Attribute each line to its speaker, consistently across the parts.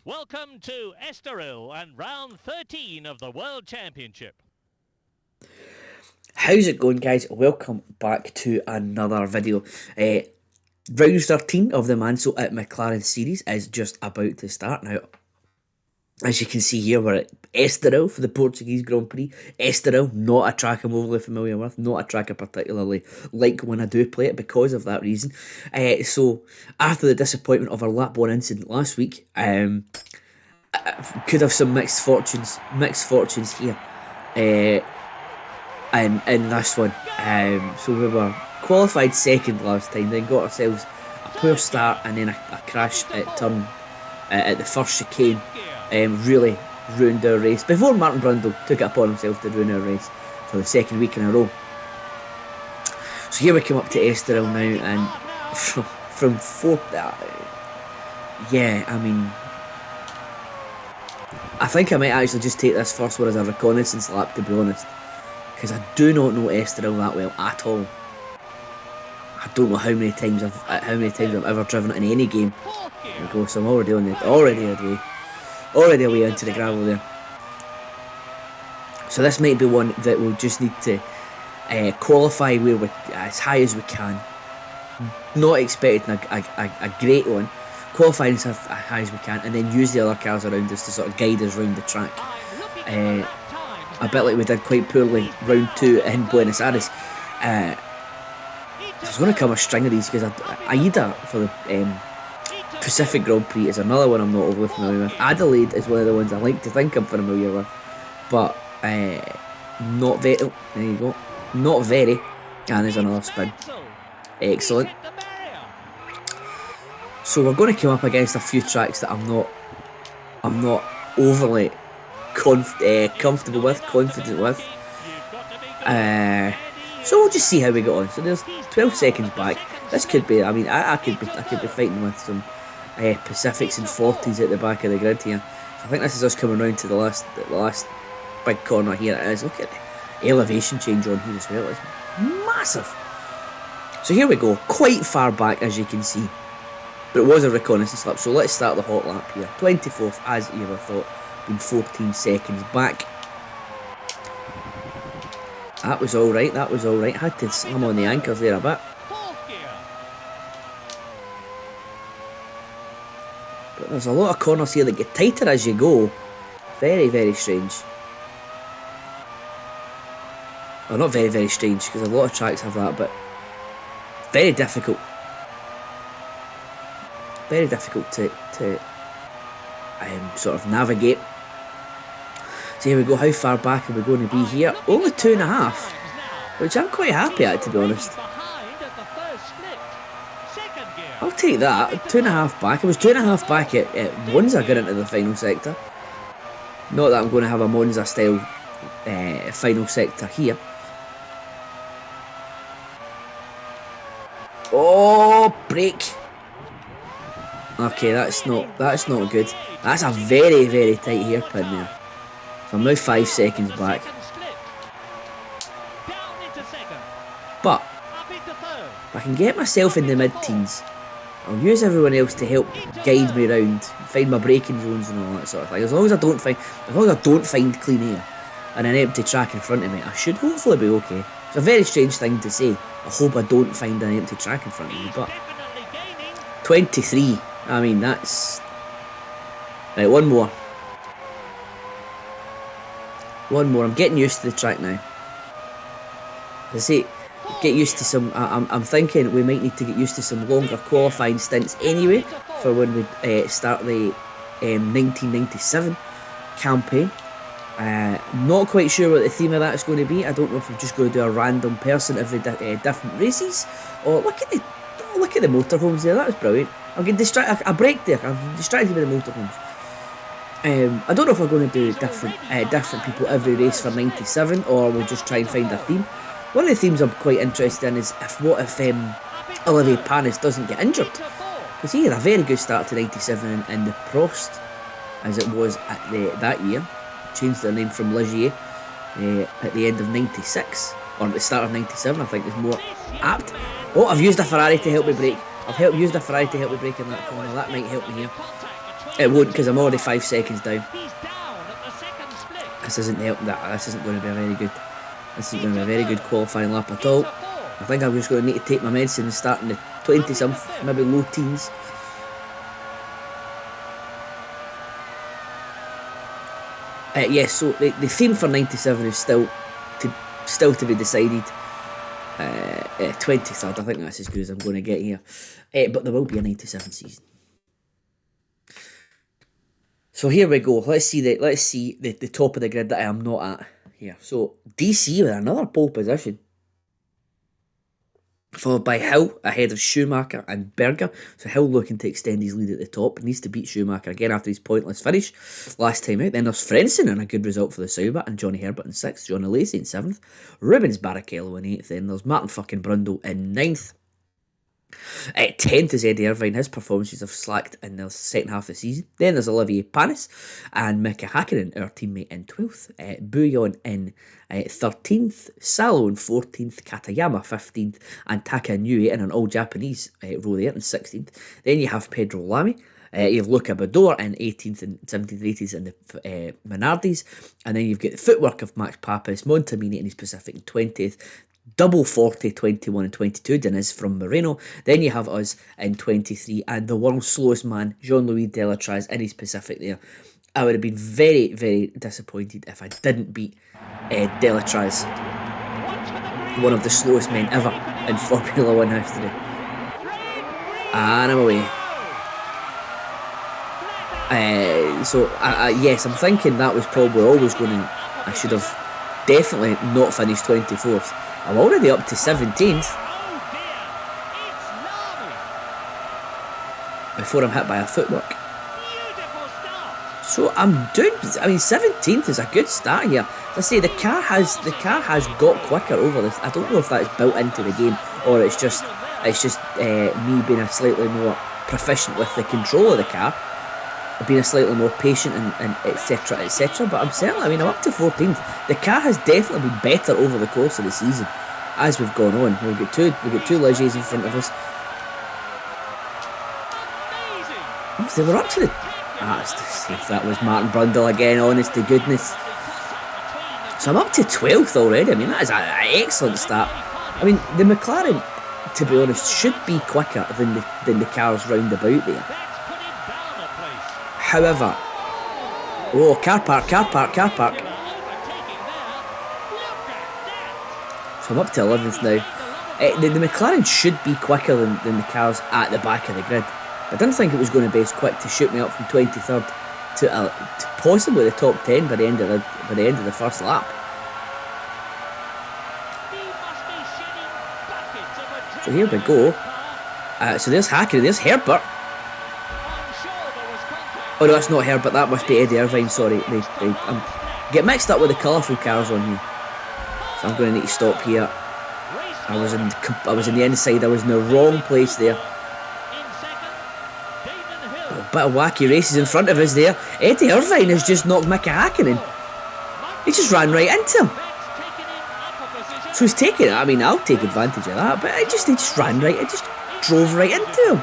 Speaker 1: Welcome to Estoril and round 13 of the World Championship.
Speaker 2: How's it going, guys? Welcome back to another video. Round 13 of the Mansell at McLaren series is just about to start now. As you can see here, we're at Estoril for the Portuguese Grand Prix. Estoril, not a track I'm overly familiar with, not a track I particularly like when I do play it because of that reason. So, after the disappointment of our lap 1 incident last week, I could have some mixed fortunes here in this one. So we were qualified second last time, then got ourselves a poor start and then a crash at turn at the first chicane. Really ruined our race before Martin Brundle took it upon himself to ruin our race for the second week in a row. So here we come up to Estoril now, and from fourth, yeah, I mean, I think I might actually just take this first one as a reconnaissance lap, to be honest, because I do not know Estoril that well at all. I don't know how many times I've ever driven it in any game. There we go. So I'm already away into the gravel there. So this might be one that we'll just need to qualify where we as high as we can. Not expecting a great one. Qualifying as high as we can, and then use the other cars around us to sort of guide us around the track. A bit like we did quite poorly round 2 in Buenos Aires. There's going to come a string of these because Aida for the Pacific Grand Prix is another one I'm not overly familiar with. Adelaide is one of the ones I like to think I'm familiar with, but not very. Oh, there you go. Not very. And there's another spin. Excellent. So we're going to come up against a few tracks that I'm not overly comfortable with, confident with. So we'll just see how we get on. So there's 12 seconds back. This could be. I mean, I could be fighting with some Pacifics and 40s at the back of the grid here. So I think this is us coming round to the last big corner here. It is. Look at the elevation change on here as well. It's massive. So here we go. Quite far back, as you can see. But it was a reconnaissance lap, so let's start the hot lap here. 24th, as you would have thought, been 14 seconds back. That was alright, Had to slam on the anchors there a bit. But there's a lot of corners here that get tighter as you go. Very, very strange. Well, not very, very strange, because a lot of tracks have that, but very difficult. Very difficult to sort of navigate. So here we go. How far back are we going to be here? Only 2.5, which I'm quite happy at, to be honest. I'll take that. 2.5 back. I was 2.5 back at Monza going into the final sector. Not that I'm going to have a Monza style final sector here. Oh, brake. Okay, that's not good. That's a very, very tight hairpin there. So I'm now 5 seconds back. But if I can get myself in the mid-teens, I'll use everyone else to help guide me around, find my braking zones and all that sort of thing. As long as I don't find clean air and an empty track in front of me, I should hopefully be okay. It's a very strange thing to say. I hope I don't find an empty track in front of me, but 23. I mean, that's... Right, one more. I'm getting used to the track now. As I say, get used to some... I'm thinking we might need to get used to some longer qualifying stints anyway for when we start the 1997 campaign. Not quite sure what the theme of that is going to be. I don't know if we're just going to do a random person every different races, or look at the motorhomes there. That was brilliant. I'll get distracted. I braked there. I'm distracted by the motorhomes. I don't know if we're going to do different people every race for 97, or we'll just try and find a theme. One of the themes I'm quite interested in is what if Olivier Panis doesn't get injured, because he had a very good start to 97 in the Prost, as it was at that year. Changed their name from Ligier at the end of 96, or at the start of 97, I think is more apt. Oh, I've used a Ferrari to help me brake. Used a Ferrari to help me brake in that corner. That might help me here. It won't, because I'm already 5 seconds down.
Speaker 1: He's down at the second split.
Speaker 2: This isn't helping. This isn't going to be a very good. This isn't going to be a very good qualifying lap at all. I think I'm just going to need to take my medicine and start in the 20-something, maybe low teens. Yes, so the theme for 97 is still to be decided. 23rd, I think that's as good as I'm going to get here. But there will be a 97 season. So here we go. Let's see the top of the grid that I am not at here. So DC with another pole position, followed by Hill ahead of Schumacher and Berger. So Hill looking to extend his lead at the top. He needs to beat Schumacher again after his pointless finish last time out. Then there's Frentzen and a good result for the Sauber, and Johnny Herbert in 6th, Johnny Lacey in 7th, Rubens Barrichello in 8th. Then there's Martin fucking Brundle in 9th. 10th is Eddie Irvine. His performances have slacked in the second half of the season. Then there's Olivier Panis and Mika Hakkinen, our teammate, in 12th. Bouillon in 13th. Salo in 14th. Katayama 15th. And Taka Nui in an all-Japanese row there in 16th. Then you have Pedro Lamy. You have Luca Bador in 18th and 17th, 18th in the Minardis. And then you've got the footwork of Max Pappas, Montamini in his Pacific in 20th. Double 40, 21 and 22, Deniz from Moreno. Then you have us in 23, and the world's slowest man, Jean-Louis Delatraz, in his Pacific there. I would have been very, very disappointed if I didn't beat Delatraz, one of the slowest men ever in Formula 1 history. And I'm away. Yes, I'm thinking that was probably always going to... I should have definitely not finished 24th. I'm already up to 17th before I'm hit by a footwork. So I'm doing. I mean, 17th is a good start here. As I say, the car has got quicker over this. I don't know if that's built into the game or it's just me being a slightly more proficient with the control of the car, being a slightly more patient and etc etc. But I'm up to 14th. The car has definitely been better over the course of the season as we've gone on. We've got two Legers in front of us. They were up to the... let's see if that was Martin Brundle again, honest to goodness. So I'm up to 12th already. I mean, that is an excellent start. I mean, the McLaren, to be honest, should be quicker than the cars round about there. However, car park. So I'm up to 11th now. The McLaren should be quicker than the cars at the back of the grid. I didn't think it was going to be as quick to shoot me up from 23rd to possibly the top 10 by the end of the first lap. So here we go. So there's Hakkinen, there's Herbert. Oh no, that's not Herbert, that must be Eddie Irvine, sorry. I get mixed up with the colourful cars on here. So I'm going to need to stop here. I was in the inside, I was in the wrong place there. A bit of wacky races in front of us there. Eddie Irvine has just knocked Mika Hakkinen. He just ran right into him. So he's taking it. I mean, I'll take advantage of that, but he just ran right, it just drove right into him.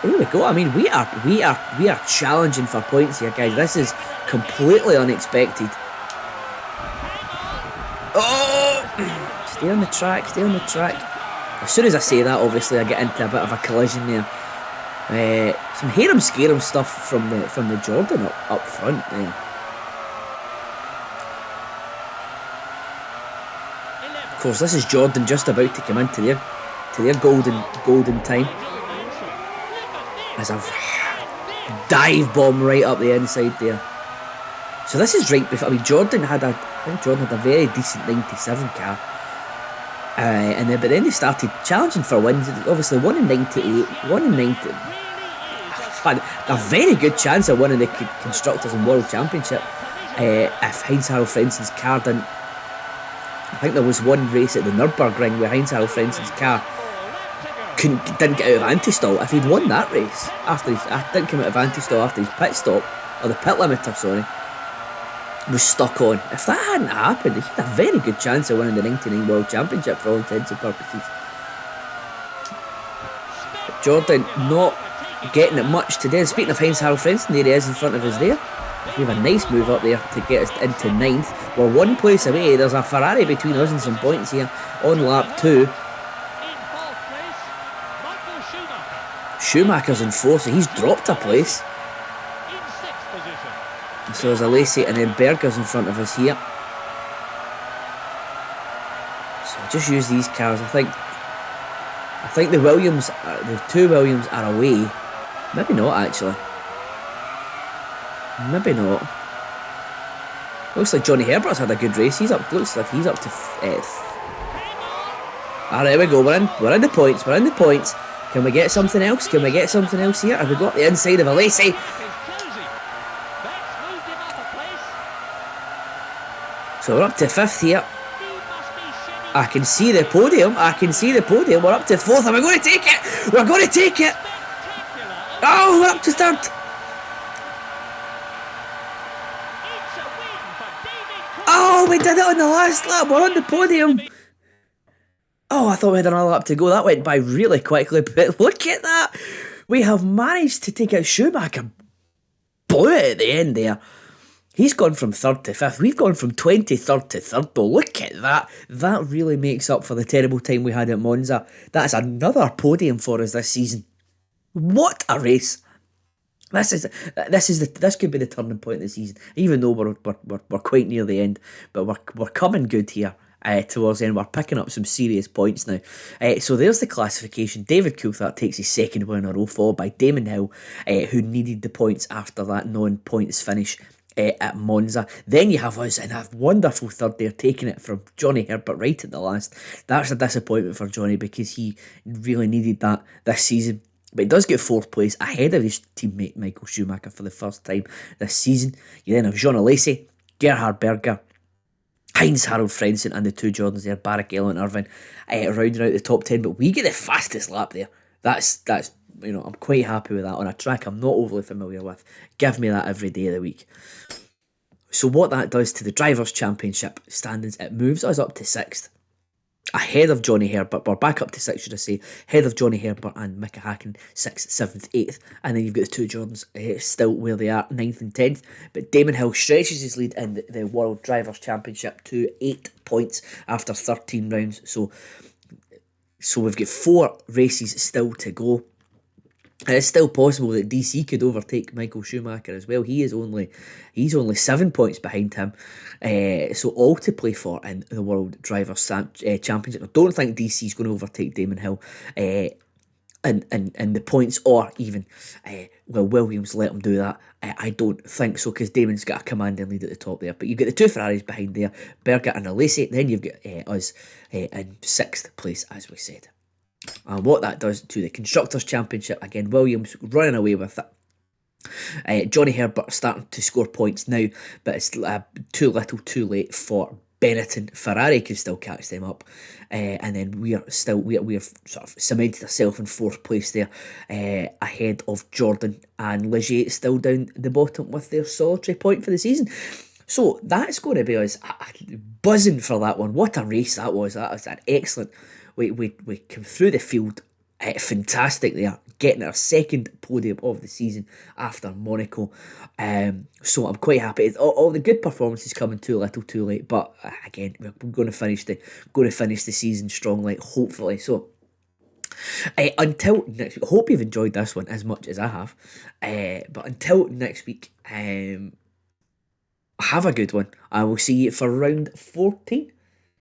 Speaker 2: There we go. I mean, we are challenging for points here, guys. This is completely unexpected. Oh! Stay on the track. As soon as I say that, obviously I get into a bit of a collision there. Some harem-scarum stuff from the Jordan up front there. Of course, this is Jordan just about to come into their golden time. As I've dive bomb right up the inside there. So this is right before. I mean, Jordan had a very decent 97 car. But then they started challenging for wins. Obviously, one in 98, one in 90. Had a very good chance of winning the Constructors and World Championship if Heinz-Harald Frenzen's car didn't. I think there was one race at the Nürburgring where Heinz-Harald Frenzen's car didn't get out of anti-stall. If he'd won that race didn't come out of anti-stall after his pit stop, or the pit limiter, sorry, was stuck on. If that hadn't happened, he had a very good chance of winning the 99 World Championship for all intents and purposes. Jordan not getting it much today. Speaking of Heinz Harald Frentzen, there he is in front of us there. We have a nice move up there to get us into 9th. We're 1 place away. There's a Ferrari between us and some points here on lap 2. Schumacher's in 4th, so he's dropped a place. So there's a Lacey and then Berger's in front of us here. So I'll just use these cars. I think the Williams, the 2 Williams are away. Maybe not actually. Maybe not. Looks like Johnny Herbert's had a good race. Looks like he's up to 5th. Alright, there we go. We're in the points. We're in the points. Can we get something else? Can we get something else here? Have we got the inside of a Lacey? So we're up to 5th here. I can see the podium. I can see the podium. We're up to 4th. Are we going to take it? We're going to take it. Oh, we're up to 3rd. Oh, we did it on the last lap. We're on the podium. Oh, I thought we had another lap to go. That went by really quickly, but look at that. We have managed to take out Schumacher. Blew it at the end there. He's gone from 3rd to 5th. We've gone from 23rd to 3rd though. Look at that. That really makes up for the terrible time we had at Monza. That's another podium for us this season. What a race. This could be the turning point of the season, even though we're quite near the end, but we're coming good here towards the end. We're picking up some serious points now. So there's the classification. David Coulthard takes his 2nd win in a row, followed by Damon Hill, who needed the points after that non-points finish at Monza. Then you have us in a wonderful 3rd there, taking it from Johnny Herbert right at the last. That's a disappointment for Johnny because he really needed that this season. But he does get 4th place ahead of his teammate Michael Schumacher for the first time this season. You then have Jean Alesi, Gerhard Berger, Heinz Harald Frentzen and the 2 Jordans there, Barrichello and Irvine, rounding out the top 10. But we get the fastest lap there. That's I'm quite happy with that on a track I'm not overly familiar with. Give me that every day of the week. So what that does to the Drivers' Championship standings, it moves us up to 6th. Ahead of Johnny Herbert, we're back up to 6th, should I say, ahead of Johnny Herbert and Mika Hakkinen, 6th, 7th, 8th, and then you've got the 2 Jordans still where they are, 9th and 10th, but Damon Hill stretches his lead in the World Drivers' Championship to 8 points after 13 rounds, so we've got 4 races still to go. And it's still possible that DC could overtake Michael Schumacher as well. He's only 7 points behind him, so all to play for in the World Drivers' Championship. I don't think DC's going to overtake Damon Hill in the points, or even will Williams let him do that? I don't think so, because Damon's got a commanding lead at the top there. But you've got the 2 Ferraris behind there, Berger and Alesi. Then you've got us in 6th place, as we said. And what that does to the Constructors' Championship, again, Williams running away with it. Johnny Herbert starting to score points now, but it's too little too late for Benetton. Ferrari can still catch them up. And then we're sort of cemented ourselves in 4th place there, ahead of Jordan and Ligier still down the bottom with their solitary point for the season. So that's going to be us buzzing for that one. What a race that was. That was an excellent. We came through the field fantastic there, getting our 2nd podium of the season after Monaco. So I'm quite happy. All the good performances coming too little too late, but again, we're going to finish the season strongly, hopefully. So until next week, I hope you've enjoyed this one as much as I have. But until next week, have a good one. I will see you for round 14.